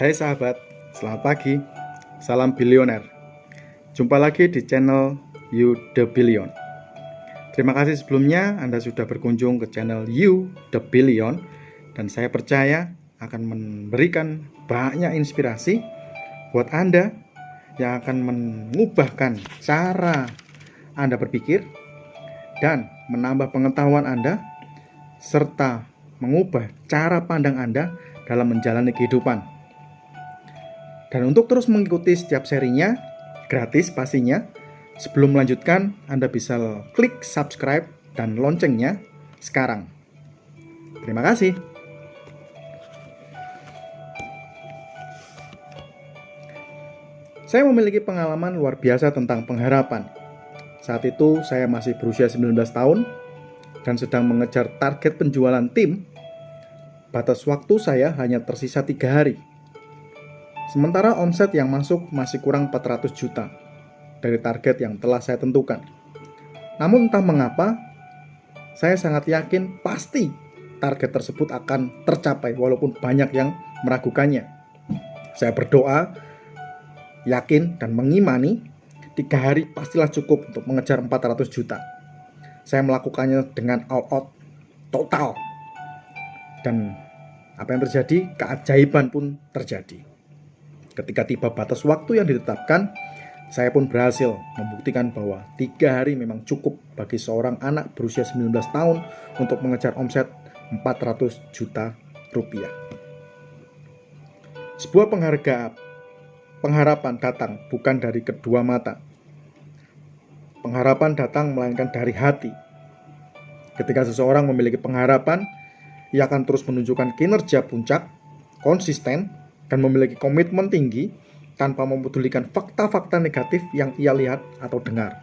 Hai sahabat, selamat pagi. Salam bilioner. Jumpa lagi di channel You The Billion. Terima kasih sebelumnya Anda sudah berkunjung ke channel You The Billion, dan saya percaya akan memberikan banyak inspirasi buat Anda yang akan mengubahkan cara Anda berpikir dan menambah pengetahuan Anda serta mengubah cara pandang Anda dalam menjalani kehidupan. Dan untuk terus mengikuti setiap serinya, gratis pastinya. Sebelum melanjutkan, Anda bisa klik subscribe dan loncengnya sekarang. Terima kasih. Saya memiliki pengalaman luar biasa tentang pengharapan. Saat itu saya masih berusia 19 tahun dan sedang mengejar target penjualan tim. Batas waktu saya hanya tersisa 3 hari. Sementara omset yang masuk masih kurang 400 juta dari target yang telah saya tentukan. Namun entah mengapa, saya sangat yakin pasti target tersebut akan tercapai walaupun banyak yang meragukannya. Saya berdoa, yakin dan mengimani 3 hari pastilah cukup untuk mengejar 400 juta. Saya melakukannya dengan all out, total. Dan apa yang terjadi? Keajaiban pun terjadi. Ketika tiba batas waktu yang ditetapkan, saya pun berhasil membuktikan bahwa 3 hari memang cukup bagi seorang anak berusia 19 tahun untuk mengejar omset 400 juta rupiah. Sebuah pengharapan datang bukan dari kedua mata. Pengharapan datang melainkan dari hati. Ketika seseorang memiliki pengharapan, ia akan terus menunjukkan kinerja puncak, konsisten, dan memiliki komitmen tinggi tanpa mempedulikan fakta-fakta negatif yang ia lihat atau dengar.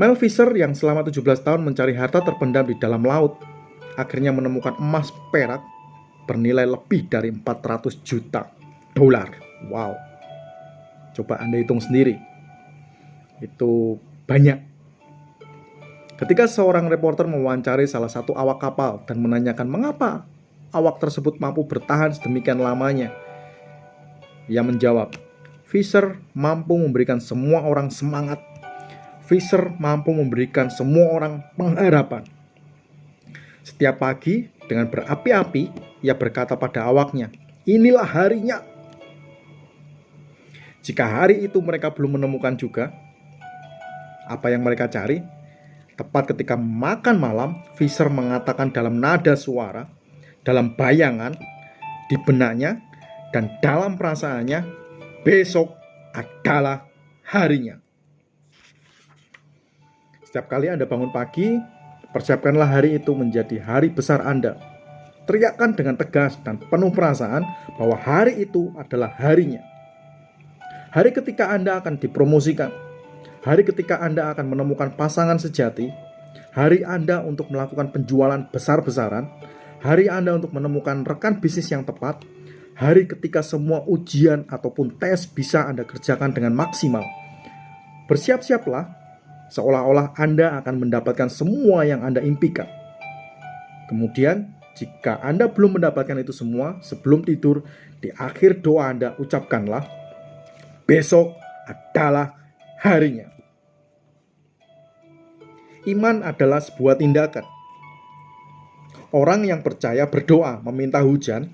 Mel Fisher yang selama 17 tahun mencari harta terpendam di dalam laut, akhirnya menemukan emas perak bernilai lebih dari 400 juta dolar. Wow. Coba Anda hitung sendiri. Itu banyak. Ketika seorang reporter mewawancari salah satu awak kapal dan menanyakan mengapa awak tersebut mampu bertahan sedemikian lamanya, ia menjawab, Fisher mampu memberikan semua orang semangat. Fisher mampu memberikan semua orang pengharapan. Setiap pagi dengan berapi-api, ia berkata pada awaknya, inilah harinya. Jika hari itu mereka belum menemukan juga apa yang mereka cari, tepat ketika makan malam, Fisher mengatakan dalam nada suara, dalam bayangan, di benaknya, dan dalam perasaannya, besok adalah harinya. Setiap kali Anda bangun pagi, persiapkanlah hari itu menjadi hari besar Anda. Teriakkan dengan tegas dan penuh perasaan bahwa hari itu adalah harinya. Hari ketika Anda akan dipromosikan, hari ketika Anda akan menemukan pasangan sejati, hari Anda untuk melakukan penjualan besar-besaran, hari Anda untuk menemukan rekan bisnis yang tepat, hari ketika semua ujian ataupun tes bisa Anda kerjakan dengan maksimal. Bersiap-siaplah, seolah-olah Anda akan mendapatkan semua yang Anda impikan. Kemudian, jika Anda belum mendapatkan itu semua, sebelum tidur, di akhir doa Anda ucapkanlah, besok adalah harinya. Iman adalah sebuah tindakan. Orang yang percaya berdoa meminta hujan,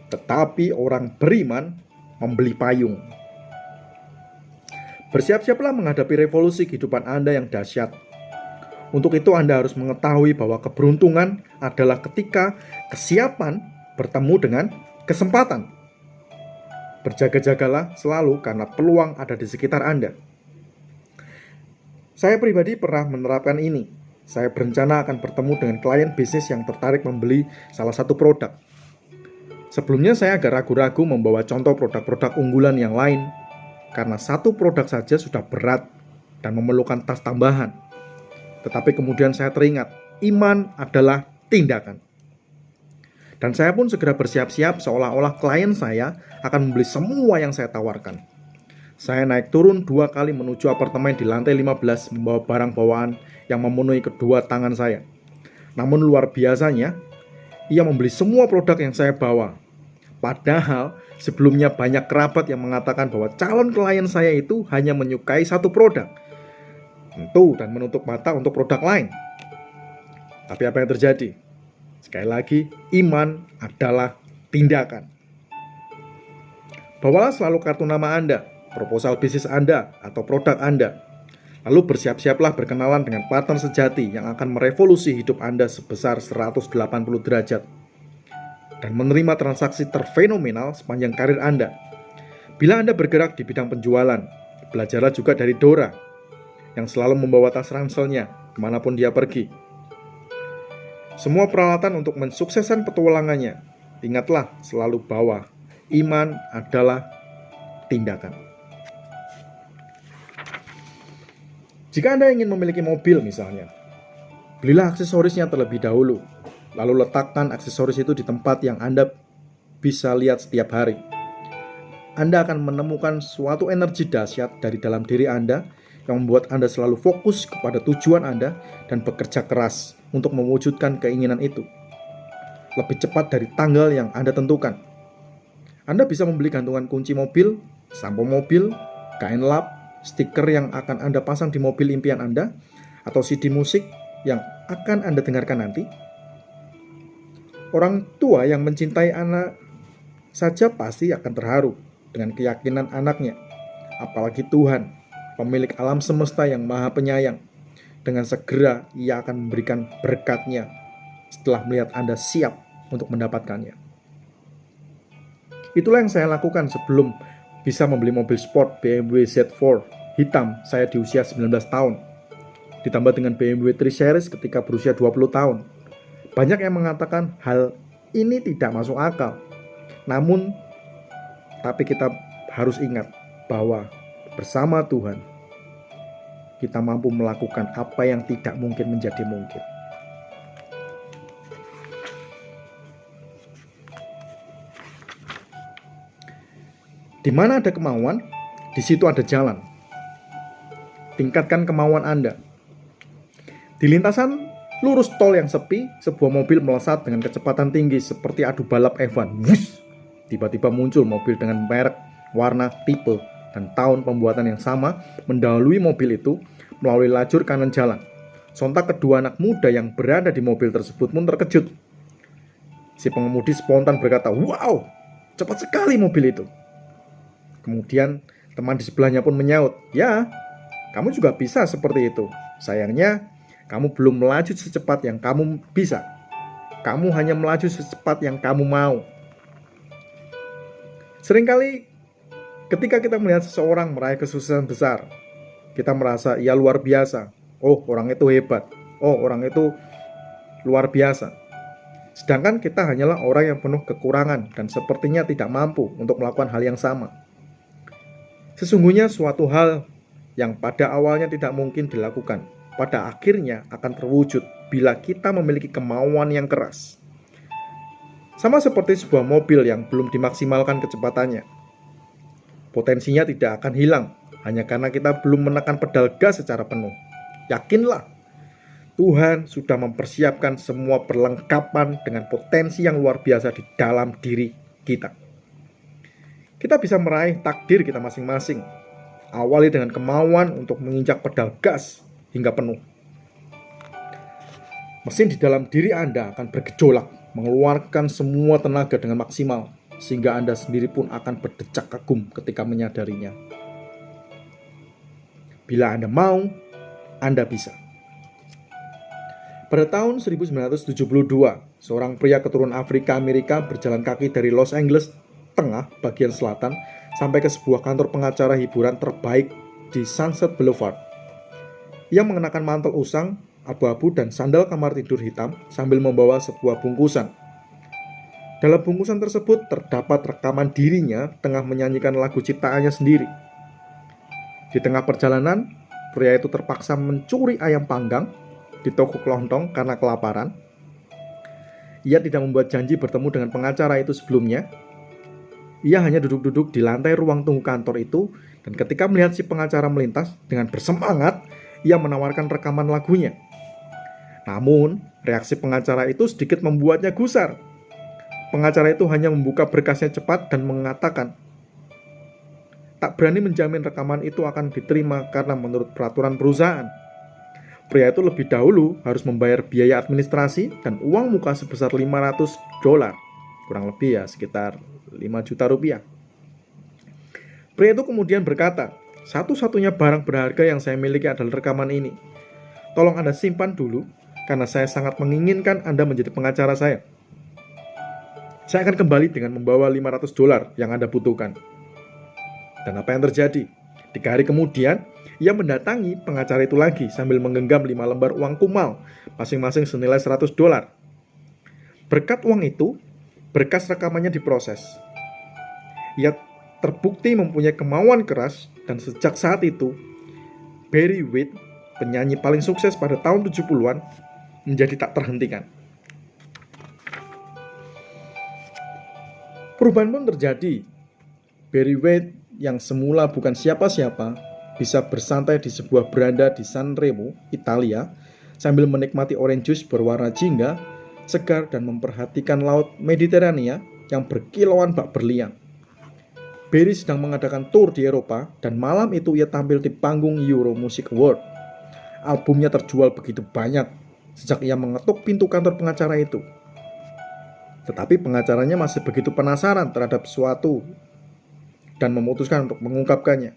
tetapi orang beriman membeli payung. Bersiap-siaplah menghadapi revolusi kehidupan Anda yang dahsyat. Untuk itu Anda harus mengetahui bahwa keberuntungan adalah ketika kesiapan bertemu dengan kesempatan. Berjaga-jagalah selalu karena peluang ada di sekitar Anda. Saya pribadi pernah menerapkan ini. Saya berencana akan bertemu dengan klien bisnis yang tertarik membeli salah satu produk. Sebelumnya saya agak ragu-ragu membawa contoh produk-produk unggulan yang lain, karena satu produk saja sudah berat dan memerlukan tas tambahan. Tetapi kemudian saya teringat, iman adalah tindakan. Dan saya pun segera bersiap-siap seolah-olah klien saya akan membeli semua yang saya tawarkan. Saya naik turun 2 kali menuju apartemen di lantai 15 membawa barang bawaan yang memenuhi kedua tangan saya. Namun luar biasanya, Ia membeli semua produk yang saya bawa. Padahal sebelumnya banyak kerabat yang mengatakan bahwa calon klien saya itu hanya menyukai satu produk. Tentu dan menutup mata untuk produk lain. Tapi apa yang terjadi? Sekali lagi, iman adalah tindakan. Bawalah selalu kartu nama Anda, proposal bisnis Anda, atau produk Anda. Lalu bersiap-siaplah berkenalan dengan partner sejati yang akan merevolusi hidup Anda sebesar 180 derajat dan menerima transaksi terfenomenal sepanjang karir Anda. Bila Anda bergerak di bidang penjualan, belajarlah juga dari Dora yang selalu membawa tas ranselnya kemanapun dia pergi. Semua peralatan untuk mensukseskan petualangannya, ingatlah selalu bahwa iman adalah tindakan. Jika Anda ingin memiliki mobil misalnya, belilah aksesorisnya terlebih dahulu, lalu letakkan aksesoris itu di tempat yang Anda bisa lihat setiap hari. Anda akan menemukan suatu energi dahsyat dari dalam diri Anda yang membuat Anda selalu fokus kepada tujuan Anda dan bekerja keras untuk mewujudkan keinginan itu. Lebih cepat dari tanggal yang Anda tentukan. Anda bisa membeli gantungan kunci mobil, sampo mobil, kain lap, stiker yang akan Anda pasang di mobil impian Anda, atau CD musik yang akan Anda dengarkan nanti. Orang tua yang mencintai anak saja pasti akan terharu dengan keyakinan anaknya. Apalagi Tuhan, pemilik alam semesta yang maha penyayang. Dengan segera ia akan memberikan berkat-Nya setelah melihat Anda siap untuk mendapatkannya. Itulah yang saya lakukan sebelum bisa membeli mobil sport BMW Z4 hitam saya di usia 19 tahun. Ditambah dengan BMW 3 Series ketika berusia 20 tahun. Banyak yang mengatakan hal ini tidak masuk akal. Namun, tapi kita harus ingat bahwa bersama Tuhan, kita mampu melakukan apa yang tidak mungkin menjadi mungkin. Di mana ada kemauan, di situ ada jalan. Tingkatkan kemauan Anda. Di lintasan lurus tol yang sepi, sebuah mobil melesat dengan kecepatan tinggi seperti adu balap F1. Wush! Tiba-tiba muncul mobil dengan merek, warna, tipe, dan tahun pembuatan yang sama mendahului mobil itu melalui lajur kanan jalan. Sontak kedua anak muda yang berada di mobil tersebut pun terkejut. Si pengemudi spontan berkata, "Wow, cepat sekali mobil itu." Kemudian teman di sebelahnya pun menyaut, "Ya, kamu juga bisa seperti itu. Sayangnya, kamu belum melaju secepat yang kamu bisa. Kamu hanya melaju secepat yang kamu mau." Seringkali ketika kita melihat seseorang meraih kesuksesan besar, kita merasa ia luar biasa. Oh, orang itu hebat. Oh, orang itu luar biasa. Sedangkan kita hanyalah orang yang penuh kekurangan dan sepertinya tidak mampu untuk melakukan hal yang sama. Sesungguhnya suatu hal yang pada awalnya tidak mungkin dilakukan, pada akhirnya akan terwujud bila kita memiliki kemauan yang keras. Sama seperti sebuah mobil yang belum dimaksimalkan kecepatannya. Potensinya tidak akan hilang hanya karena kita belum menekan pedal gas secara penuh. Yakinlah, Tuhan sudah mempersiapkan semua perlengkapan dengan potensi yang luar biasa di dalam diri kita. Kita bisa meraih takdir kita masing-masing. Awali dengan kemauan untuk menginjak pedal gas hingga penuh. Mesin di dalam diri Anda akan bergejolak, mengeluarkan semua tenaga dengan maksimal, sehingga Anda sendiri pun akan berdecak kagum ketika menyadarinya. Bila Anda mau, Anda bisa. Pada tahun 1972, seorang pria keturunan Afrika Amerika berjalan kaki dari Los Angeles Tengah bagian selatan sampai ke sebuah kantor pengacara hiburan terbaik di Sunset Boulevard. Ia mengenakan mantel usang, abu-abu dan sandal kamar tidur hitam sambil membawa sebuah bungkusan. Dalam bungkusan tersebut terdapat rekaman dirinya tengah menyanyikan lagu ciptaannya sendiri. Di tengah perjalanan, pria itu terpaksa mencuri ayam panggang di toko kelontong karena kelaparan. Ia tidak membuat janji bertemu dengan pengacara itu sebelumnya. Ia hanya duduk-duduk di lantai ruang tunggu kantor itu, dan ketika melihat si pengacara melintas dengan bersemangat, ia menawarkan rekaman lagunya. Namun, reaksi pengacara itu sedikit membuatnya gusar. Pengacara itu hanya membuka berkasnya cepat dan mengatakan, tak berani menjamin rekaman itu akan diterima karena menurut peraturan perusahaan. Pria itu lebih dahulu harus membayar biaya administrasi dan uang muka sebesar $500, kurang lebih ya sekitar 5 juta rupiah. Pria itu kemudian berkata, satu-satunya barang berharga yang saya miliki adalah rekaman ini. Tolong Anda simpan dulu, karena saya sangat menginginkan Anda menjadi pengacara saya. Saya akan kembali dengan membawa $500 yang Anda butuhkan. Dan apa yang terjadi? 3 hari kemudian, ia mendatangi pengacara itu lagi sambil menggenggam 5 lembar uang kumal, masing-masing senilai $100. Berkat uang itu, berkas rekamannya diproses. Ia terbukti mempunyai kemauan keras, dan sejak saat itu, Barry White, penyanyi paling sukses pada tahun 70-an, menjadi tak terhentikan. Perubahan pun terjadi. Barry White yang semula bukan siapa-siapa bisa bersantai di sebuah beranda di Sanremo, Italia, sambil menikmati orange juice berwarna jingga, segar dan memperhatikan laut Mediterania yang berkilauan bak berlian. Barry sedang mengadakan tour di Eropa dan malam itu ia tampil di panggung Euro Music Award. Albumnya terjual begitu banyak sejak ia mengetuk pintu kantor pengacara itu. Tetapi pengacaranya masih begitu penasaran terhadap sesuatu dan memutuskan untuk mengungkapkannya.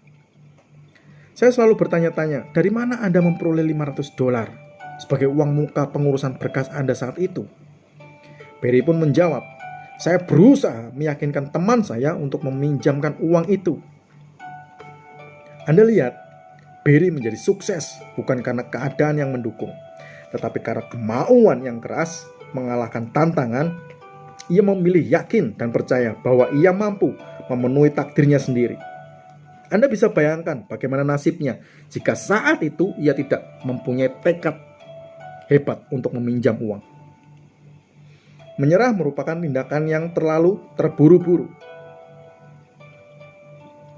Saya selalu bertanya-tanya, dari mana Anda memperoleh $500 sebagai uang muka pengurusan berkas Anda saat itu? Barry pun menjawab, saya berusaha meyakinkan teman saya untuk meminjamkan uang itu. Anda lihat, Barry menjadi sukses bukan karena keadaan yang mendukung, tetapi karena kemauan yang keras mengalahkan tantangan. Ia memilih yakin dan percaya bahwa ia mampu memenuhi takdirnya sendiri. Anda bisa bayangkan bagaimana nasibnya jika saat itu ia tidak mempunyai tekad hebat untuk meminjam uang. Menyerah merupakan tindakan yang terlalu terburu-buru.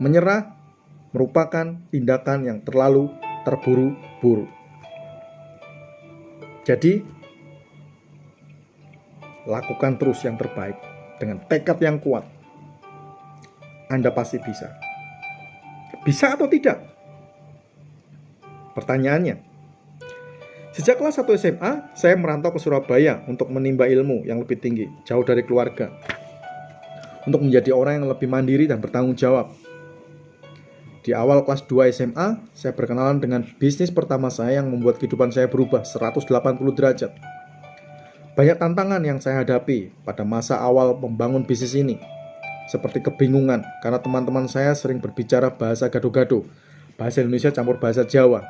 Menyerah merupakan tindakan yang terlalu terburu-buru. Jadi, lakukan terus yang terbaik dengan tekad yang kuat. Anda pasti bisa. Bisa atau tidak? Pertanyaannya, sejak kelas 1 SMA, saya merantau ke Surabaya untuk menimba ilmu yang lebih tinggi, jauh dari keluarga. Untuk menjadi orang yang lebih mandiri dan bertanggung jawab. Di awal kelas 2 SMA, saya berkenalan dengan bisnis pertama saya yang membuat kehidupan saya berubah 180 derajat. Banyak tantangan yang saya hadapi pada masa awal membangun bisnis ini. Seperti kebingungan karena teman-teman saya sering berbicara bahasa gado-gado, bahasa Indonesia campur bahasa Jawa.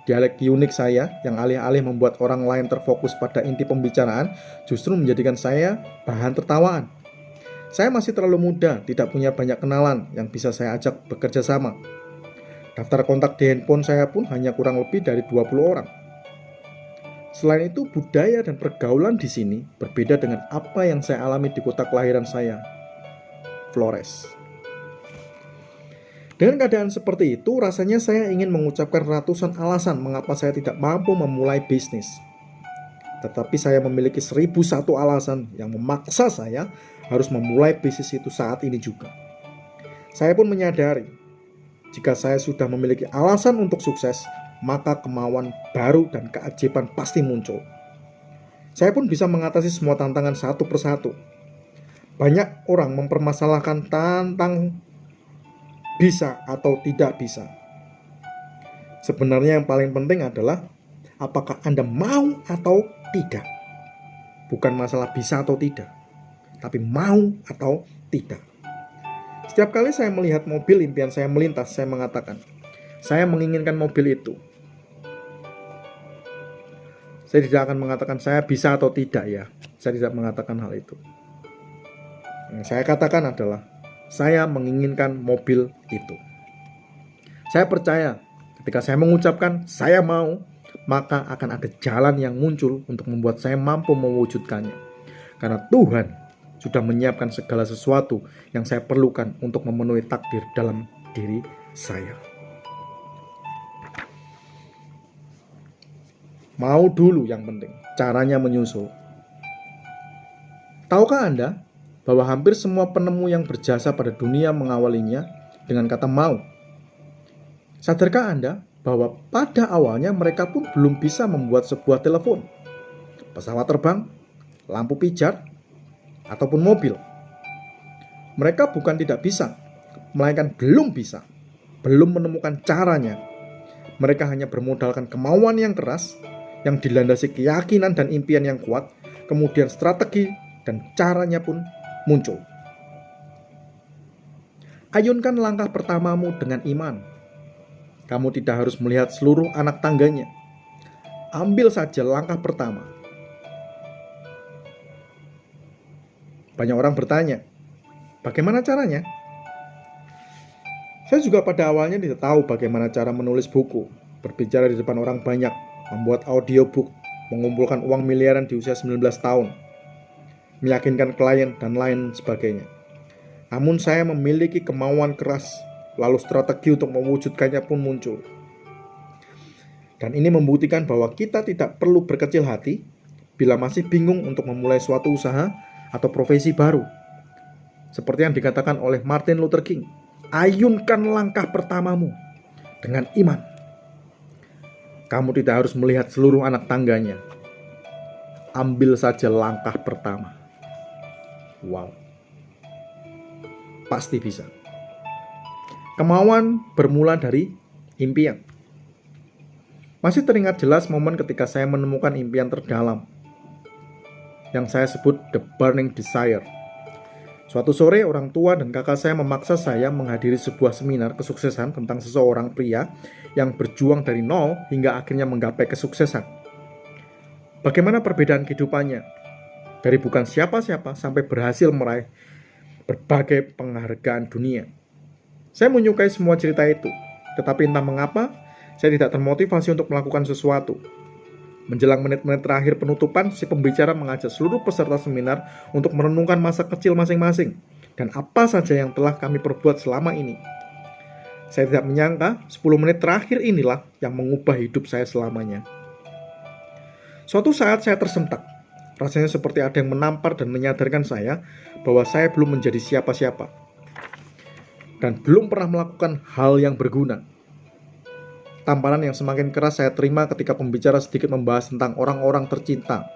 Dialek unik saya yang alih-alih membuat orang lain terfokus pada inti pembicaraan, justru menjadikan saya bahan tertawaan. Saya masih terlalu muda, tidak punya banyak kenalan yang bisa saya ajak bekerja sama. Daftar kontak di handphone saya pun hanya kurang lebih dari 20 orang. Selain itu, budaya dan pergaulan di sini berbeda dengan apa yang saya alami di kota kelahiran saya, Flores. Dengan keadaan seperti itu, rasanya saya ingin mengucapkan ratusan alasan mengapa saya tidak mampu memulai bisnis. Tetapi saya memiliki 1001 alasan yang memaksa saya harus memulai bisnis itu saat ini juga. Saya pun menyadari, jika saya sudah memiliki alasan untuk sukses, maka kemauan baru dan keajaiban pasti muncul. Saya pun bisa mengatasi semua tantangan satu persatu. Banyak orang mempermasalahkan tentang bisa atau tidak bisa. Sebenarnya yang paling penting adalah apakah Anda mau atau tidak. Bukan masalah bisa atau tidak, tapi mau atau tidak. Setiap kali saya melihat mobil impian saya melintas, saya mengatakan, saya menginginkan mobil itu. Saya tidak akan mengatakan saya bisa atau tidak ya. Saya tidak mengatakan hal itu. Yang saya katakan adalah saya menginginkan mobil itu. Saya percaya ketika saya mengucapkan saya mau, maka akan ada jalan yang muncul untuk membuat saya mampu mewujudkannya. Karena Tuhan sudah menyiapkan segala sesuatu yang saya perlukan untuk memenuhi takdir dalam diri saya. Mau dulu yang penting, caranya menyusul. Tahukah Anda bahwa hampir semua penemu yang berjasa pada dunia mengawalinya dengan kata mau? Sadarkah Anda bahwa pada awalnya mereka pun belum bisa membuat sebuah telepon, pesawat terbang, lampu pijar, ataupun mobil? Mereka bukan tidak bisa, melainkan belum bisa, belum menemukan caranya. Mereka hanya bermodalkan kemauan yang keras, yang dilandasi keyakinan dan impian yang kuat, kemudian strategi dan caranya pun muncul. Ayunkan langkah pertamamu dengan iman. Kamu tidak harus melihat seluruh anak tangganya. Ambil saja langkah pertama. Banyak orang bertanya, bagaimana caranya? Saya juga pada awalnya tidak tahu bagaimana cara menulis buku, berbicara di depan orang banyak, membuat audiobook, mengumpulkan uang miliaran di usia 19 tahun, meyakinkan klien, dan lain sebagainya. Namun saya memiliki kemauan keras, lalu strategi untuk mewujudkannya pun muncul. Dan ini membuktikan bahwa kita tidak perlu berkecil hati bila masih bingung untuk memulai suatu usaha atau profesi baru. Seperti yang dikatakan oleh Martin Luther King, ayunkan langkah pertamamu dengan iman. Kamu tidak harus melihat seluruh anak tangganya. Ambil saja langkah pertama. Wow. Pasti bisa. Kemauan bermula dari impian. Masih teringat jelas momen ketika saya menemukan impian terdalam yang saya sebut the burning desire. Suatu sore, orang tua dan kakak saya memaksa saya menghadiri sebuah seminar kesuksesan tentang seseorang pria yang berjuang dari nol hingga akhirnya menggapai kesuksesan. Bagaimana perbedaan kehidupannya? Dari bukan siapa-siapa sampai berhasil meraih berbagai penghargaan dunia. Saya menyukai semua cerita itu, tetapi entah mengapa, saya tidak termotivasi untuk melakukan sesuatu. Menjelang menit-menit terakhir penutupan, si pembicara mengajak seluruh peserta seminar untuk merenungkan masa kecil masing-masing dan apa saja yang telah kami perbuat selama ini. Saya tidak menyangka 10 menit terakhir inilah yang mengubah hidup saya selamanya. Suatu saat saya tersentak. Rasanya seperti ada yang menampar dan menyadarkan saya bahwa saya belum menjadi siapa-siapa dan belum pernah melakukan hal yang berguna. Tamparan yang semakin keras saya terima ketika pembicara sedikit membahas tentang orang-orang tercinta.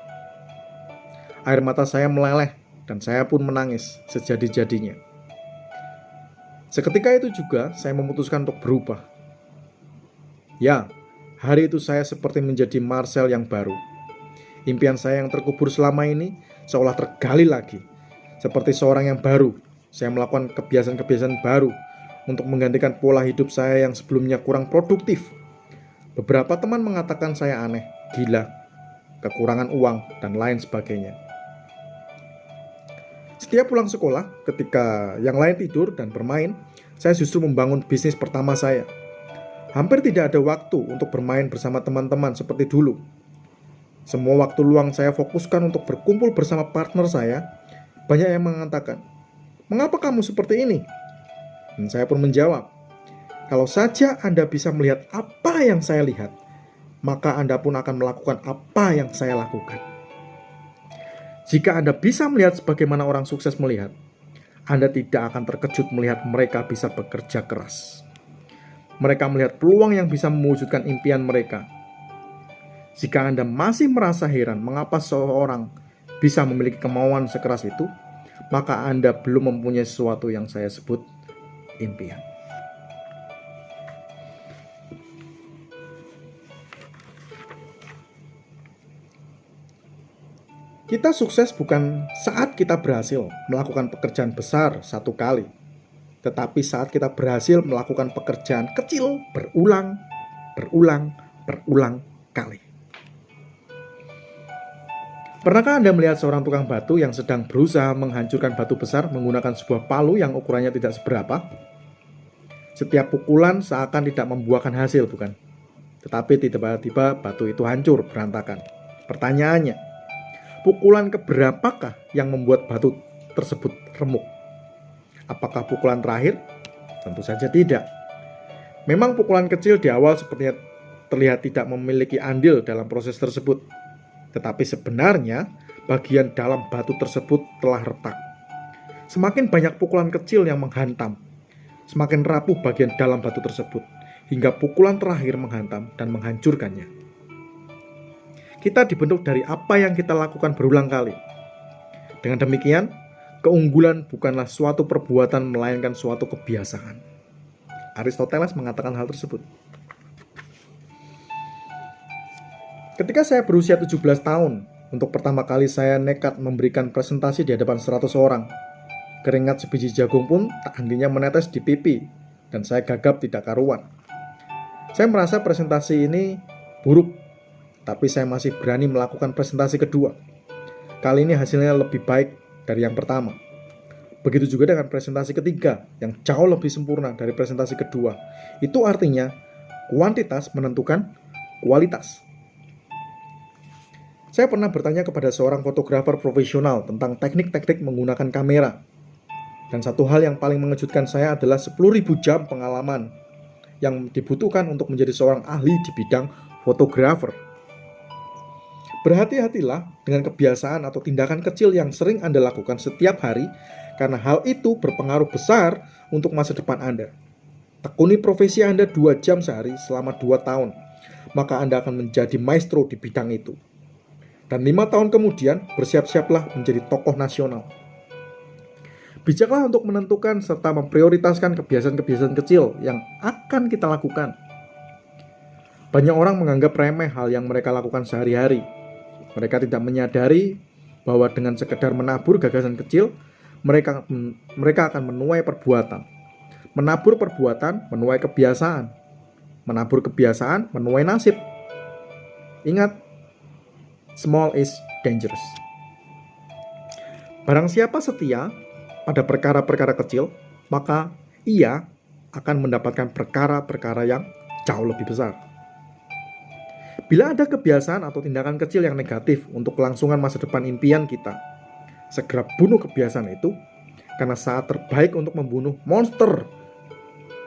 Air mata saya meleleh dan saya pun menangis sejadi-jadinya. Seketika itu juga saya memutuskan untuk berubah. Ya, hari itu saya seperti menjadi Marcel yang baru. Impian saya yang terkubur selama ini seolah tergali lagi. Seperti seorang yang baru, saya melakukan kebiasaan-kebiasaan baru untuk menggantikan pola hidup saya yang sebelumnya kurang produktif. Beberapa teman mengatakan saya aneh, gila, kekurangan uang, dan lain sebagainya. Setiap pulang sekolah, ketika yang lain tidur dan bermain, saya justru membangun bisnis pertama saya. Hampir tidak ada waktu untuk bermain bersama teman-teman seperti dulu. Semua waktu luang saya fokuskan untuk berkumpul bersama partner saya. Banyak yang mengatakan, "Mengapa kamu seperti ini?" Dan saya pun menjawab, "Kalau saja Anda bisa melihat apa yang saya lihat, maka Anda pun akan melakukan apa yang saya lakukan." Jika Anda bisa melihat sebagaimana orang sukses melihat, Anda tidak akan terkejut melihat mereka bisa bekerja keras. Mereka melihat peluang yang bisa mewujudkan impian mereka. Jika Anda masih merasa heran mengapa seseorang bisa memiliki kemauan sekeras itu, maka Anda belum mempunyai sesuatu yang saya sebut impian. Kita sukses bukan saat kita berhasil melakukan pekerjaan besar satu kali, tetapi saat kita berhasil melakukan pekerjaan kecil berulang kali. Pernahkah Anda melihat seorang tukang batu yang sedang berusaha menghancurkan batu besar menggunakan sebuah palu yang ukurannya tidak seberapa? Setiap pukulan seakan tidak membuahkan hasil, bukan? Tetapi tiba-tiba batu itu hancur, berantakan. Pertanyaannya, pukulan keberapakah yang membuat batu tersebut remuk? Apakah pukulan terakhir? Tentu saja tidak. Memang pukulan kecil di awal sepertinya terlihat tidak memiliki andil dalam proses tersebut. Tetapi sebenarnya bagian dalam batu tersebut telah retak. Semakin banyak pukulan kecil yang menghantam, semakin rapuh bagian dalam batu tersebut, hingga pukulan terakhir menghantam dan menghancurkannya. Kita dibentuk dari apa yang kita lakukan berulang kali. Dengan demikian, keunggulan bukanlah suatu perbuatan melainkan suatu kebiasaan. Aristoteles mengatakan hal tersebut. Ketika saya berusia 17 tahun, untuk pertama kali saya nekat memberikan presentasi di hadapan 100 orang. Keringat sebiji jagung pun tak hentinya menetes di pipi, dan saya gagap tidak karuan. Saya merasa presentasi ini buruk, tapi saya masih berani melakukan presentasi kedua. Kali ini hasilnya lebih baik dari yang pertama. Begitu juga dengan presentasi ketiga, yang jauh lebih sempurna dari presentasi kedua. Itu artinya, kuantitas menentukan kualitas. Saya pernah bertanya kepada seorang fotografer profesional tentang teknik-teknik menggunakan kamera. Dan satu hal yang paling mengejutkan saya adalah 10.000 jam pengalaman yang dibutuhkan untuk menjadi seorang ahli di bidang fotografer. Berhati-hatilah dengan kebiasaan atau tindakan kecil yang sering Anda lakukan setiap hari, karena hal itu berpengaruh besar untuk masa depan Anda. Tekuni profesi Anda 2 jam sehari selama 2 tahun, maka Anda akan menjadi maestro di bidang itu. Dan 5 tahun kemudian, bersiap-siaplah menjadi tokoh nasional. Bijaklah untuk menentukan serta memprioritaskan kebiasaan-kebiasaan kecil yang akan kita lakukan. Banyak orang menganggap remeh hal yang mereka lakukan sehari-hari. Mereka tidak menyadari bahwa dengan sekedar menabur gagasan kecil, mereka akan menuai perbuatan. Menabur perbuatan, menuai kebiasaan. Menabur kebiasaan, menuai nasib. Ingat, small is dangerous. Barang siapa setia pada perkara-perkara kecil, maka ia akan mendapatkan perkara-perkara yang jauh lebih besar. Bila ada kebiasaan atau tindakan kecil yang negatif untuk kelangsungan masa depan impian kita, segera bunuh kebiasaan itu, karena saat terbaik untuk membunuh monster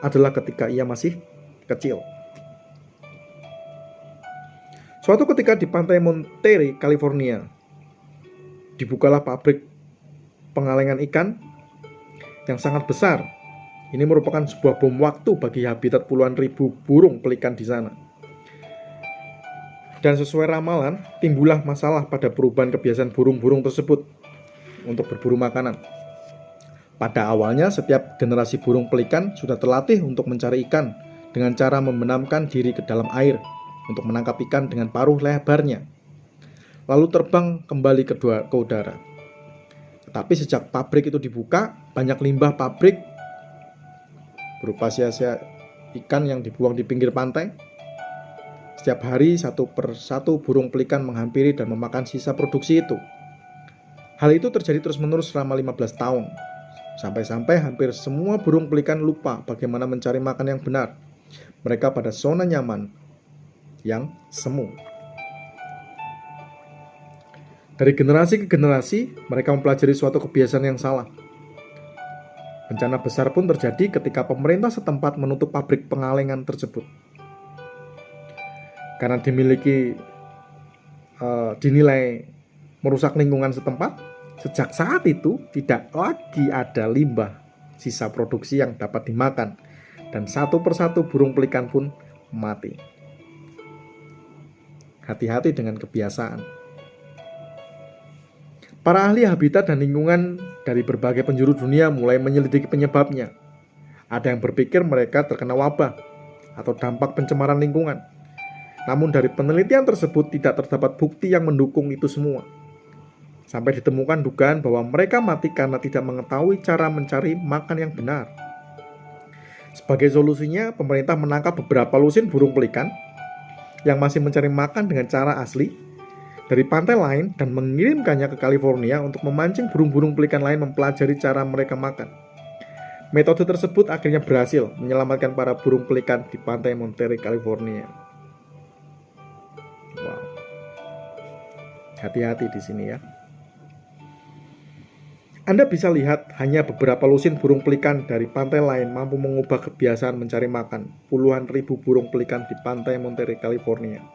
adalah ketika ia masih kecil. Suatu ketika di pantai Monterey, California, dibukalah pabrik pengalengan ikan yang sangat besar. Ini merupakan sebuah bom waktu bagi habitat puluhan ribu burung pelikan di sana. Dan sesuai ramalan, timbullah masalah pada perubahan kebiasaan burung-burung tersebut untuk berburu makanan. Pada awalnya, setiap generasi burung pelikan sudah terlatih untuk mencari ikan dengan cara membenamkan diri ke dalam air untuk menangkap ikan dengan paruh lebarnya, lalu terbang kembali ke udara. Tetapi sejak pabrik itu dibuka, banyak limbah pabrik berupa sia-sia ikan yang dibuang di pinggir pantai. Setiap hari satu persatu burung pelikan menghampiri dan memakan sisa produksi itu. Hal itu terjadi terus-menerus selama 15 tahun. Sampai-sampai hampir semua burung pelikan lupa bagaimana mencari makan yang benar. Mereka pada zona nyaman yang semu. Dari generasi ke generasi, mereka mempelajari suatu kebiasaan yang salah. Bencana besar pun terjadi ketika pemerintah setempat menutup pabrik pengalengan tersebut. Karena dinilai merusak lingkungan setempat, sejak saat itu tidak lagi ada limbah sisa produksi yang dapat dimakan, dan satu persatu burung pelikan pun mati. Hati-hati dengan kebiasaan. Para ahli habitat dan lingkungan dari berbagai penjuru dunia mulai menyelidiki penyebabnya. Ada yang berpikir mereka terkena wabah atau dampak pencemaran lingkungan. Namun dari penelitian tersebut tidak terdapat bukti yang mendukung itu semua. Sampai ditemukan dugaan bahwa mereka mati karena tidak mengetahui cara mencari makan yang benar. Sebagai solusinya, pemerintah menangkap beberapa lusin burung pelikan yang masih mencari makan dengan cara asli dari pantai lain dan mengirimkannya ke California untuk memancing burung-burung pelikan lain mempelajari cara mereka makan. Metode tersebut akhirnya berhasil menyelamatkan para burung pelikan di pantai Monterey, California. Wow. Hati-hati di sini ya. Anda bisa lihat hanya beberapa lusin burung pelikan dari pantai lain mampu mengubah kebiasaan mencari makan puluhan ribu burung pelikan di pantai Monterey, California.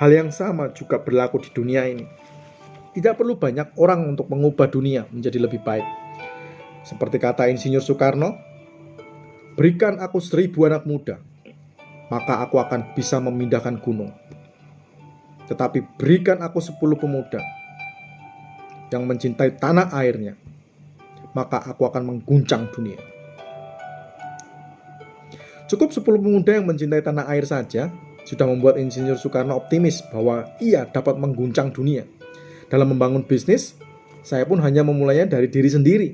Hal yang sama juga berlaku di dunia ini. Tidak perlu banyak orang untuk mengubah dunia menjadi lebih baik. Seperti kata Insinyur Soekarno, berikan aku 1000 anak muda, maka aku akan bisa memindahkan gunung. Tetapi berikan aku 10 pemuda yang mencintai tanah airnya, maka aku akan mengguncang dunia. Cukup 10 pemuda yang mencintai tanah air saja sudah membuat Insinyur Soekarno optimis bahwa ia dapat mengguncang dunia. Dalam membangun bisnis, saya pun hanya memulainya dari diri sendiri,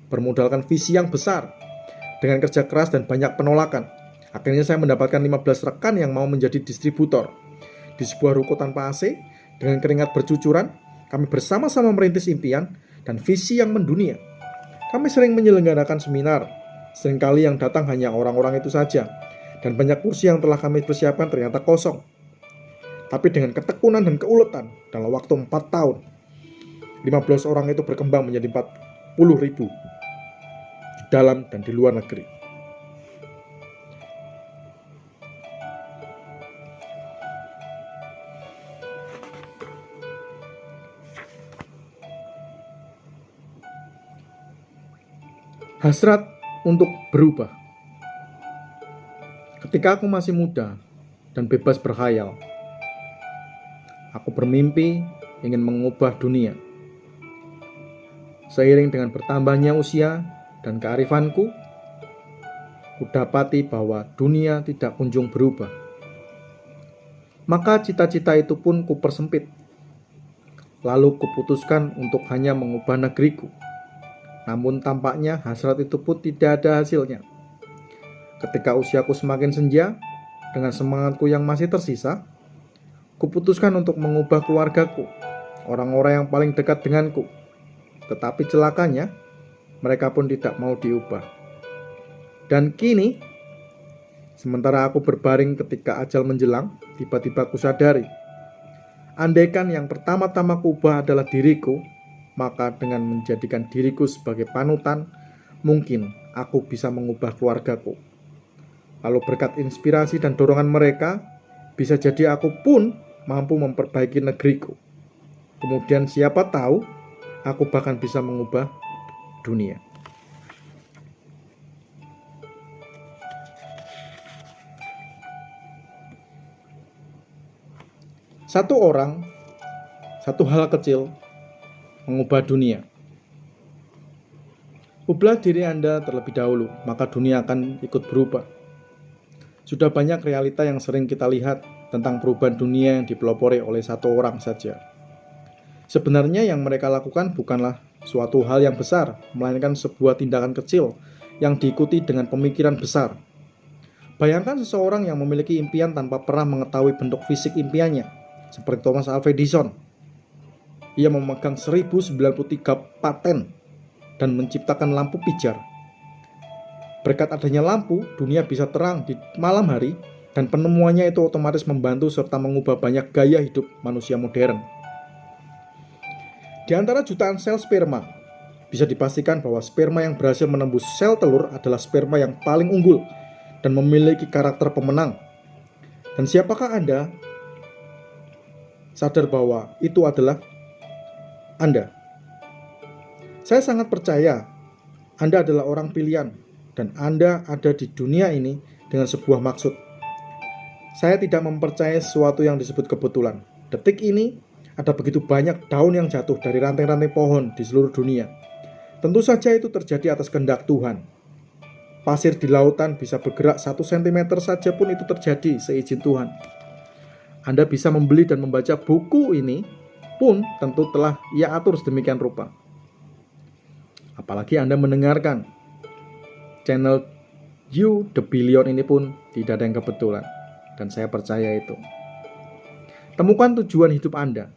bermodalkan visi yang besar. Dengan kerja keras dan banyak penolakan, akhirnya saya mendapatkan 15 rekan yang mau menjadi distributor. Di sebuah ruko tanpa AC, dengan keringat bercucuran, kami bersama-sama merintis impian dan visi yang mendunia. Kami sering menyelenggarakan seminar, seringkali yang datang hanya orang-orang itu saja, dan banyak kursi yang telah kami persiapkan ternyata kosong. Tapi dengan ketekunan dan keuletan, dalam waktu 4 tahun, 15 orang itu berkembang menjadi 40.000 di dalam dan di luar negeri. Hasrat untuk berubah. Ketika aku masih muda dan bebas berkhayal, aku bermimpi ingin mengubah dunia. Seiring dengan bertambahnya usia dan kearifanku, kudapati bahwa dunia tidak kunjung berubah. Maka cita-cita itu pun kupersempit. Lalu kuputuskan untuk hanya mengubah negeriku. Namun tampaknya hasrat itu pun tidak ada hasilnya. Ketika usiaku semakin senja, dengan semangatku yang masih tersisa, kuputuskan untuk mengubah keluargaku, orang-orang yang paling dekat denganku. Tetapi celakanya, mereka pun tidak mau diubah. Dan kini, sementara aku berbaring ketika ajal menjelang, tiba-tiba kusadari, andaikan yang pertama-tama kuubah adalah diriku, maka dengan menjadikan diriku sebagai panutan, mungkin aku bisa mengubah keluargaku. Lalu berkat inspirasi dan dorongan mereka, bisa jadi aku pun mampu memperbaiki negeriku. Kemudian siapa tahu, aku bahkan bisa mengubah dunia. Satu orang, satu hal kecil, mengubah dunia. Ubahlah diri Anda terlebih dahulu, maka dunia akan ikut berubah. Sudah banyak realita yang sering kita lihat tentang perubahan dunia yang dipelopori oleh satu orang saja. Sebenarnya yang mereka lakukan bukanlah suatu hal yang besar, melainkan sebuah tindakan kecil yang diikuti dengan pemikiran besar. Bayangkan seseorang yang memiliki impian tanpa pernah mengetahui bentuk fisik impiannya, seperti Thomas Alva Edison. Ia memegang 1093 paten dan menciptakan lampu pijar. Berkat adanya lampu, dunia bisa terang di malam hari, dan penemuannya itu otomatis membantu serta mengubah banyak gaya hidup manusia modern. Di antara jutaan sel sperma, bisa dipastikan bahwa sperma yang berhasil menembus sel telur adalah sperma yang paling unggul dan memiliki karakter pemenang. Dan siapakah Anda? Sadar bahwa itu adalah Anda. Saya sangat percaya Anda adalah orang pilihan dan Anda ada di dunia ini dengan sebuah maksud. Saya tidak mempercayai sesuatu yang disebut kebetulan. Detik ini ada begitu banyak daun yang jatuh dari ranting-ranting pohon di seluruh dunia. Tentu saja itu terjadi atas kehendak Tuhan. Pasir di lautan bisa bergerak 1 cm saja pun itu terjadi seizin Tuhan. Anda bisa membeli dan membaca buku ini pun tentu telah Ia atur sedemikian rupa. Apalagi Anda mendengarkan channel You The Billion ini pun tidak ada yang kebetulan, dan saya percaya itu. Temukan tujuan hidup Anda.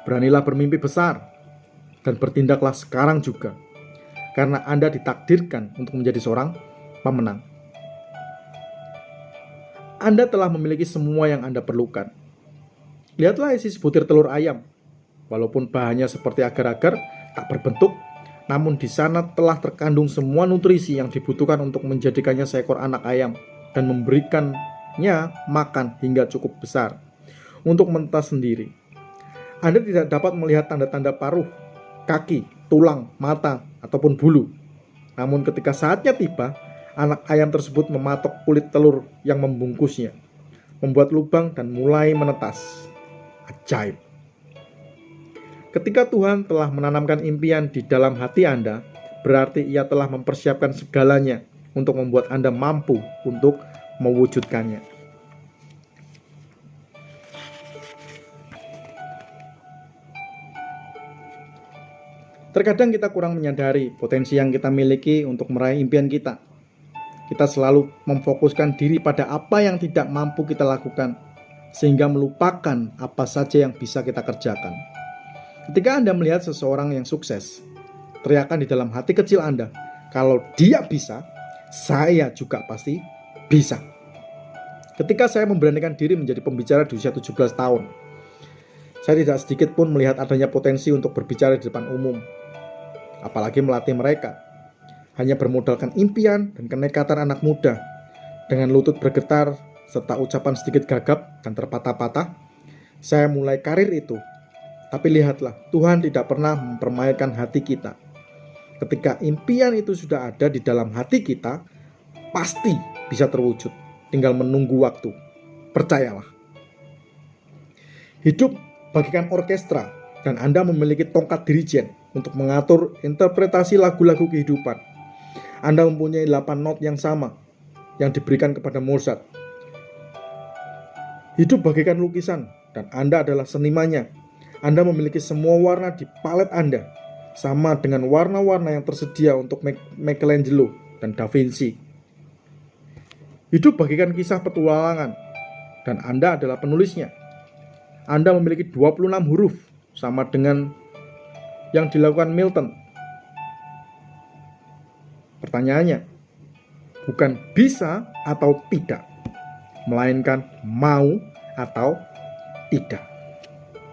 Beranilah bermimpi besar dan bertindaklah sekarang juga, karena Anda ditakdirkan untuk menjadi seorang pemenang. Anda telah memiliki semua yang Anda perlukan. Lihatlah isi sebutir telur ayam. Walaupun bahannya seperti agar-agar, tak berbentuk, Namun di sana telah terkandung semua nutrisi yang dibutuhkan untuk menjadikannya seekor anak ayam dan memberikannya makan hingga cukup besar untuk menetas sendiri. Anda tidak dapat melihat tanda-tanda paruh, kaki, tulang, mata, ataupun bulu. Namun ketika saatnya tiba, anak ayam tersebut mematok kulit telur yang membungkusnya, membuat lubang dan mulai menetas. Ajaib. Ketika Tuhan telah menanamkan impian di dalam hati Anda, berarti Ia telah mempersiapkan segalanya untuk membuat Anda mampu untuk mewujudkannya. Terkadang kita kurang menyadari potensi yang kita miliki untuk meraih impian kita. Kita selalu memfokuskan diri pada apa yang tidak mampu kita lakukan, sehingga melupakan apa saja yang bisa kita kerjakan. Ketika Anda melihat seseorang yang sukses, teriakan di dalam hati kecil Anda, kalau dia bisa, saya juga pasti bisa. Ketika saya memberanikan diri menjadi pembicara di usia 17 tahun, saya tidak sedikit pun melihat adanya potensi untuk berbicara di depan umum, apalagi melatih mereka. Hanya bermodalkan impian dan kenekatan anak muda, dengan lutut bergetar serta ucapan sedikit gagap dan terpatah-patah, saya mulai karir itu. Tapi lihatlah, Tuhan tidak pernah mempermainkan hati kita. Ketika impian itu sudah ada di dalam hati kita, pasti bisa terwujud. Tinggal menunggu waktu. Percayalah. Hidup bagikan orkestra, dan Anda memiliki tongkat dirijen untuk mengatur interpretasi lagu-lagu kehidupan. Anda mempunyai 8 not yang sama yang diberikan kepada Mozart. Hidup bagikan lukisan, dan Anda adalah senimannya. Anda memiliki semua warna di palet Anda, sama dengan warna-warna yang tersedia untuk Michelangelo dan Da Vinci. Hidup bagikan kisah petualangan, dan Anda adalah penulisnya. Anda memiliki 26 huruf, sama dengan yang dilakukan Milton. Pertanyaannya, bukan bisa atau tidak, melainkan mau atau tidak.